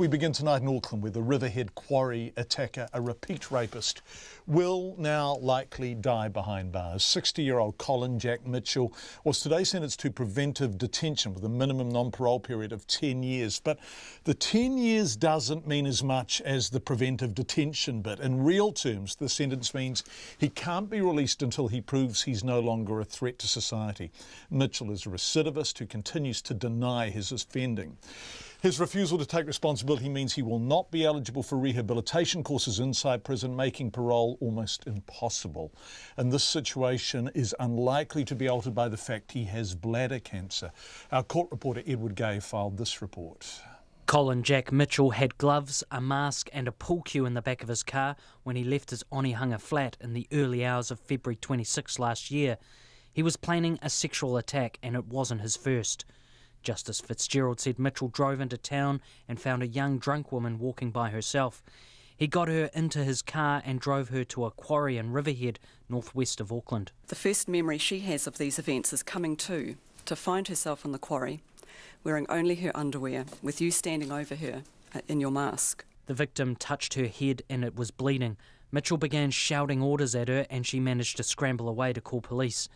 We begin tonight in Auckland, where the Riverhead Quarry attacker, a repeat rapist, will now likely die behind bars. 60-year-old Colin Jack Mitchell was today sentenced to preventive detention with a minimum non-parole period of 10 years. But the 10 years doesn't mean as much as the preventive detention bit. In real terms, the sentence means he can't be released until he proves he's no longer a threat to society. Mitchell is a recidivist who continues to deny his offending. His refusal to take responsibility means he will not be eligible for rehabilitation courses inside prison, making parole almost impossible. And this situation is unlikely to be altered by the fact he has bladder cancer. Our court reporter Edward Gay filed this report. Colin Jack Mitchell had gloves, a mask and a pool cue in the back of his car when he left his Onehunga flat in the early hours of February 26 last year. He was planning a sexual attack, and it wasn't his first. Justice Fitzgerald said Mitchell drove into town and found a young drunk woman walking by herself. He got her into his car and drove her to a quarry in Riverhead, northwest of Auckland. The first memory she has of these events is coming to find herself in the quarry, wearing only her underwear, with you standing over her in your mask. The victim touched her head and it was bleeding. Mitchell began shouting orders at her and she managed to scramble away to call police.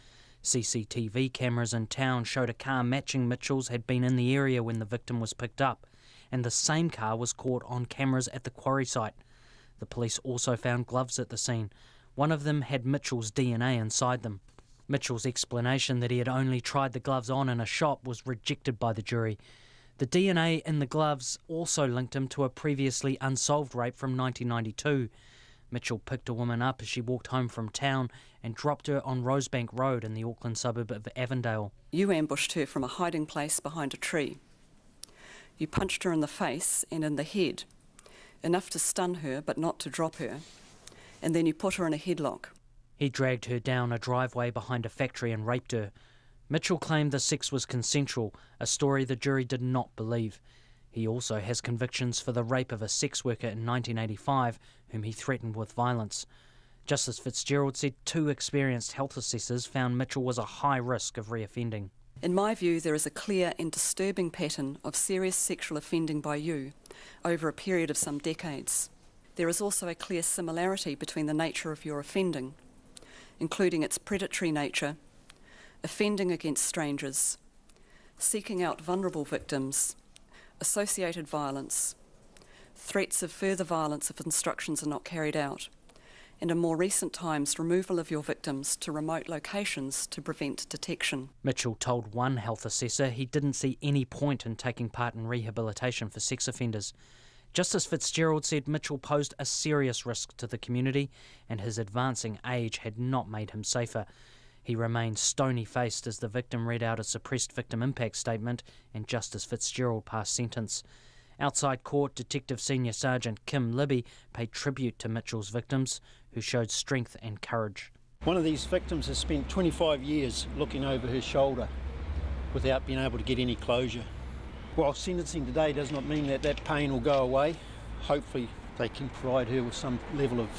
CCTV cameras in town showed a car matching Mitchell's had been in the area when the victim was picked up, and the same car was caught on cameras at the quarry site. The police also found gloves at the scene. One of them had Mitchell's DNA inside them. Mitchell's explanation that he had only tried the gloves on in a shop was rejected by the jury. The DNA in the gloves also linked him to a previously unsolved rape from 1992. Mitchell picked a woman up as she walked home from town and dropped her on Rosebank Road in the Auckland suburb of Avondale. You ambushed her from a hiding place behind a tree. You punched her in the face and in the head, enough to stun her but not to drop her, and then you put her in a headlock. He dragged her down a driveway behind a factory and raped her. Mitchell claimed the sex was consensual, a story the jury did not believe. He also has convictions for the rape of a sex worker in 1985, whom he threatened with violence. Justice Fitzgerald said 2 experienced health assessors found Mitchell was a high risk of reoffending. In my view, there is a clear and disturbing pattern of serious sexual offending by you over a period of some decades. There is also a clear similarity between the nature of your offending, including its predatory nature, offending against strangers, seeking out vulnerable victims, associated violence, threats of further violence if instructions are not carried out, and in more recent times, removal of your victims to remote locations to prevent detection. Mitchell told one health assessor he didn't see any point in taking part in rehabilitation for sex offenders. Justice Fitzgerald said Mitchell posed a serious risk to the community and his advancing age had not made him safer. He remained stony-faced as the victim read out a suppressed victim impact statement and Justice Fitzgerald passed sentence. Outside court, Detective Senior Sergeant Kim Libby paid tribute to Mitchell's victims, who showed strength and courage. One of these victims has spent 25 years looking over her shoulder without being able to get any closure. While sentencing today does not mean that that pain will go away, hopefully they can provide her with some level of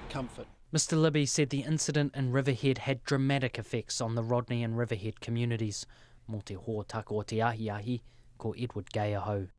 comfort. Mr Libby said the incident in Riverhead had dramatic effects on the Rodney and Riverhead communities. Mō te hōtaka o te ahi, ko Edward Gay aho.